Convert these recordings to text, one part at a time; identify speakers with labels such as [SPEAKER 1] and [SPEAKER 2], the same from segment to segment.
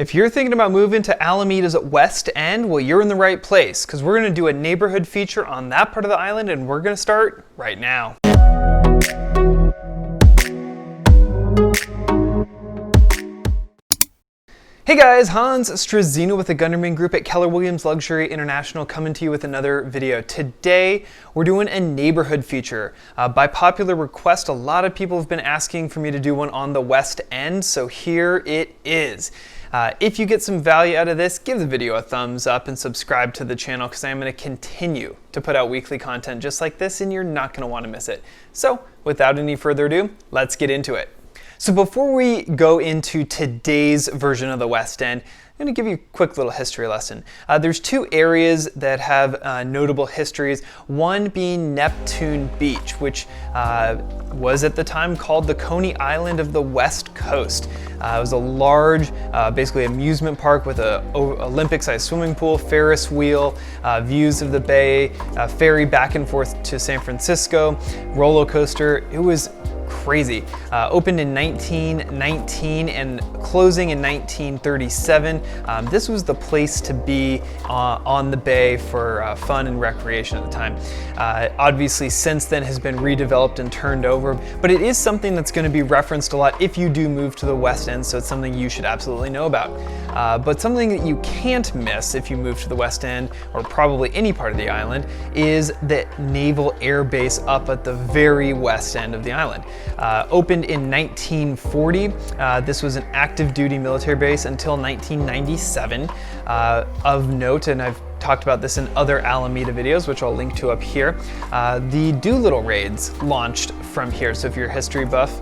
[SPEAKER 1] If you're thinking about moving to Alameda's West End, well, you're in the right place, because we're going to do a neighborhood feature on that part of the island, and we're going to start right now. Hey guys, Hans Struzyna with the Gunderman Group at Keller Williams Luxury International coming to you with another video. Today, we're doing a neighborhood feature. By popular request, a lot of people have been asking for me to do one on the West End, so here it is. If you get some value out of this, give the video a thumbs up and subscribe to the channel, because I'm going to continue to put out weekly content just like this, and you're not going to want to miss it. So, without any further ado, let's get into it. So before we go into today's version of the West End, I'm going to give you a quick little history lesson. There's two areas that have notable histories, one being Neptune Beach, which was at the time called the Coney Island of the West Coast. It was a large, basically amusement park with an Olympic-sized swimming pool, Ferris wheel, views of the bay, ferry back and forth to San Francisco, roller coaster. It was crazy. Opened in 1919 and closing in 1937. This was the place to be on the bay for fun and recreation at the time. Obviously since then has been redeveloped and turned over, but it is something that's going to be referenced a lot if you do move to the West End, so it's something you should absolutely know about. But something that you can't miss if you move to the West End, or probably any part of the island, is the Naval Air Base up at the very west end of the island. Opened in 1940, this was an active duty military base until 1997. Of note, and I've talked about this in other Alameda videos, which I'll link to up here, the Doolittle raids launched from here. So if you're a history buff,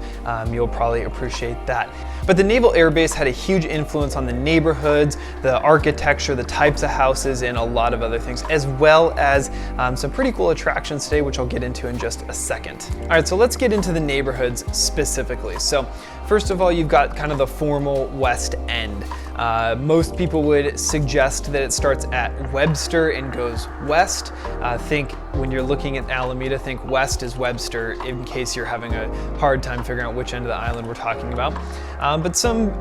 [SPEAKER 1] you'll probably appreciate that. But the Naval Air Base had a huge influence on the neighborhoods, the architecture, the types of houses, and a lot of other things, as well as some pretty cool attractions today, which I'll get into in just a second. All right, so let's get into the neighborhoods specifically. So first of all, you've got kind of the formal West End. Most people would suggest that it starts at Webster and goes west. Think when you're looking at Alameda, think west is Webster, in case you're having a hard time figuring out which end of the island we're talking about. But some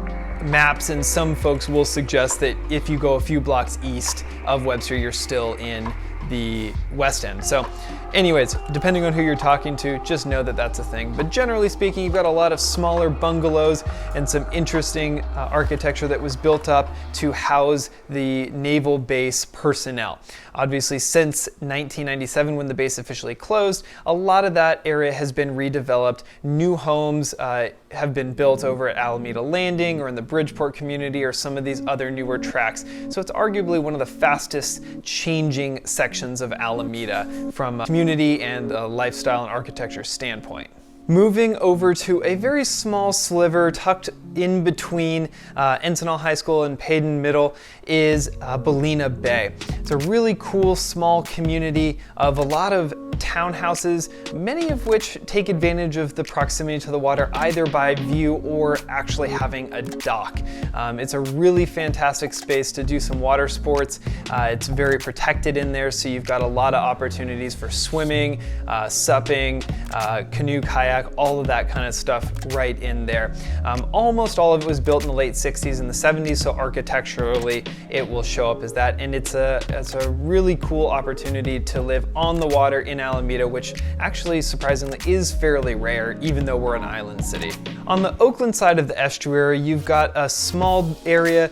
[SPEAKER 1] maps and some folks will suggest that if you go a few blocks east of Webster, you're still in the West End. So anyways, depending on who you're talking to, just know that that's a thing. But generally speaking, you've got a lot of smaller bungalows and some interesting architecture that was built up to house the naval base personnel. Obviously, since 1997, when the base officially closed, a lot of that area has been redeveloped. New homes have been built over at Alameda Landing or in the Bridgeport community or some of these other newer tracks. So it's arguably one of the fastest changing sections of Alameda from a community and a lifestyle and architecture standpoint. Moving over to a very small sliver tucked in between Encinal High School and Payden Middle is Ballena Bay. It's a really cool small community of a lot of townhouses, many of which take advantage of the proximity to the water either by view or actually having a dock. It's a really fantastic space to do some water sports. It's very protected in there, so you've got a lot of opportunities for swimming, supping, canoe, kayak, all of that kind of stuff right in there. Almost all of it was built in the late 60s and the 70s, so architecturally it will show up as that, and it's a really cool opportunity to live on the water in Alameda, which actually surprisingly is fairly rare, even though we're an island city. On the Oakland side of the estuary, you've got a small area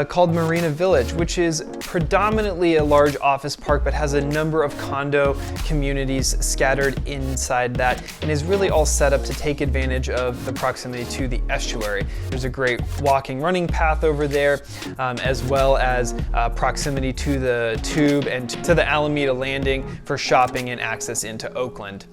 [SPEAKER 1] called Marina Village, which is predominantly a large office park, but has a number of condo communities scattered inside that, and is really all set up to take advantage of the proximity to the estuary. There's a great walking, running path over there, as well as proximity to the tube and to the Alameda Landing for shopping and access into Oakland.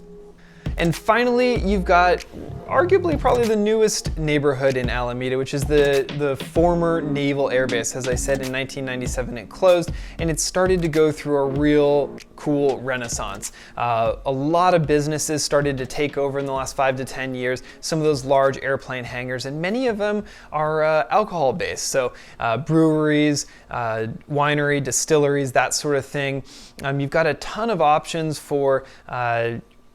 [SPEAKER 1] And finally, you've got arguably probably the newest neighborhood in Alameda, which is the former Naval Air Base. As I said, in 1997 it closed, and it started to go through a real cool renaissance. A lot of businesses started to take over in the last 5 to 10 years, some of those large airplane hangars, and many of them are alcohol based. So breweries, winery, distilleries, that sort of thing. You've got a ton of options for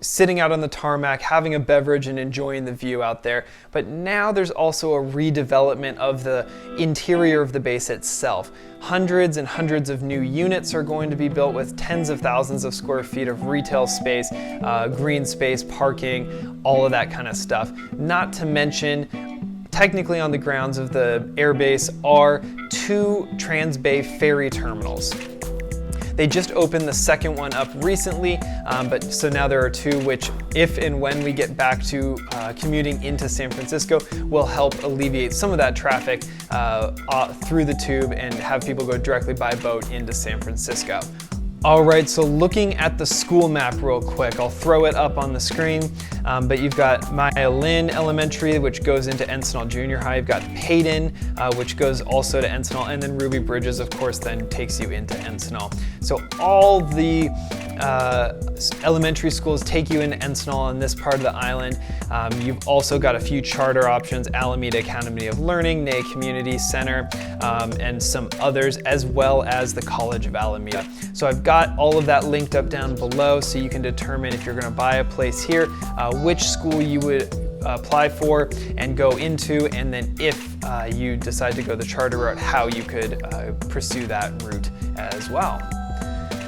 [SPEAKER 1] sitting out on the tarmac, having a beverage and enjoying the view out there. But now there's also a redevelopment of the interior of the base itself. Hundreds and hundreds of new units are going to be built with tens of thousands of square feet of retail space, green space, parking, all of that kind of stuff. Not to mention, technically on the grounds of the airbase are 2 Trans-Bay ferry terminals. They just opened the second one up recently, but so now there are 2, which if and when we get back to commuting into San Francisco, will help alleviate some of that traffic through the tube and have people go directly by boat into San Francisco. All right, so looking at the school map real quick, I'll throw it up on the screen, but you've got Maya Lin Elementary, which goes into Encinal Junior High. You've got Payton, which goes also to Encinal, and then Ruby Bridges, of course, then takes you into Encinal. So all the elementary schools take you into Encinal on this part of the island. You've also got a few charter options, Alameda Academy of Learning, NAE Community Center, and some others, as well as the College of Alameda. So I've got all of that linked up down below so you can determine if you're going to buy a place here, which school you would apply for and go into, and then if you decide to go the charter route, how you could pursue that route as well.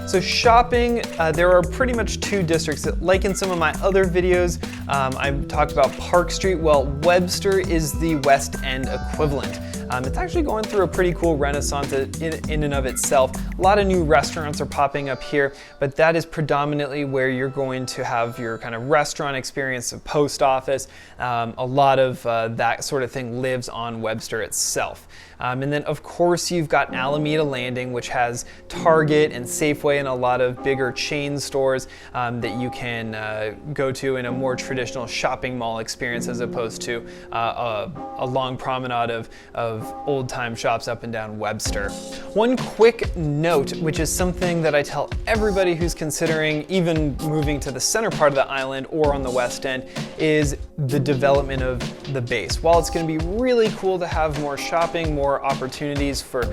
[SPEAKER 1] So shopping, there are pretty much 2 districts. Like in some of my other videos, I've talked about Park Street. Well, Webster is the West End equivalent. It's actually going through a pretty cool renaissance in and of itself. A lot of new restaurants are popping up here, but that is predominantly where you're going to have your kind of restaurant experience, a post office. A lot of that sort of thing lives on Webster itself. And then of course you've got Alameda Landing, which has Target and Safeway and a lot of bigger chain stores that you can go to in a more traditional shopping mall experience, as opposed to a long promenade of old-time shops up and down Webster. One quick note, which is something that I tell everybody who's considering even moving to the center part of the island or on the West End, is the development of the base. While it's going to be really cool to have more shopping, more opportunities for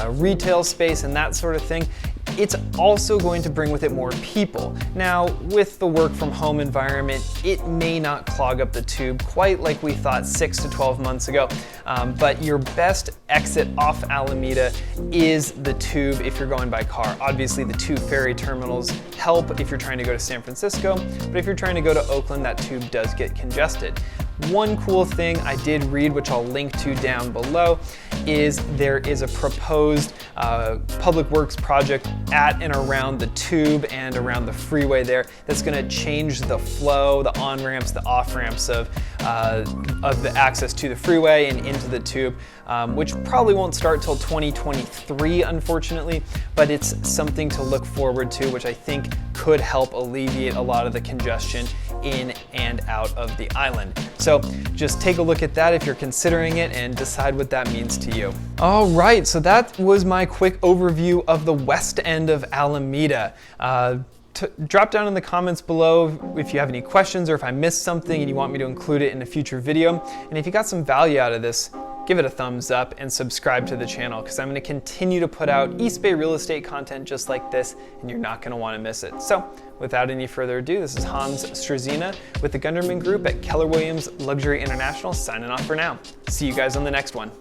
[SPEAKER 1] retail space and that sort of thing, it's also going to bring with it more people. Now, with the work from home environment, it may not clog up the tube quite like we thought 6 to 12 months ago, but your best exit off Alameda is the tube if you're going by car. Obviously, the 2 ferry terminals help if you're trying to go to San Francisco, but if you're trying to go to Oakland, that tube does get congested. One cool thing I did read, which I'll link to down below, is there is a proposed public works project at and around the tube and around the freeway there that's going to change the flow, the on-ramps, the off-ramps of the access to the freeway and into the tube, which probably won't start till 2023, unfortunately, but it's something to look forward to, which I think could help alleviate a lot of the congestion in and out of the island. So just take a look at that if you're considering it and decide what that means to you. All right, so that was my quick overview of the West End of Alameda. Drop down in the comments below if you have any questions or if I missed something and you want me to include it in a future video. And if you got some value out of this, give it a thumbs up and subscribe to the channel, because I'm going to continue to put out East Bay real estate content just like this, and you're not going to want to miss it. So without any further ado, this is Hans Struzyna with the Gunderman Group at Keller Williams Luxury International, signing off for now. See you guys on the next one.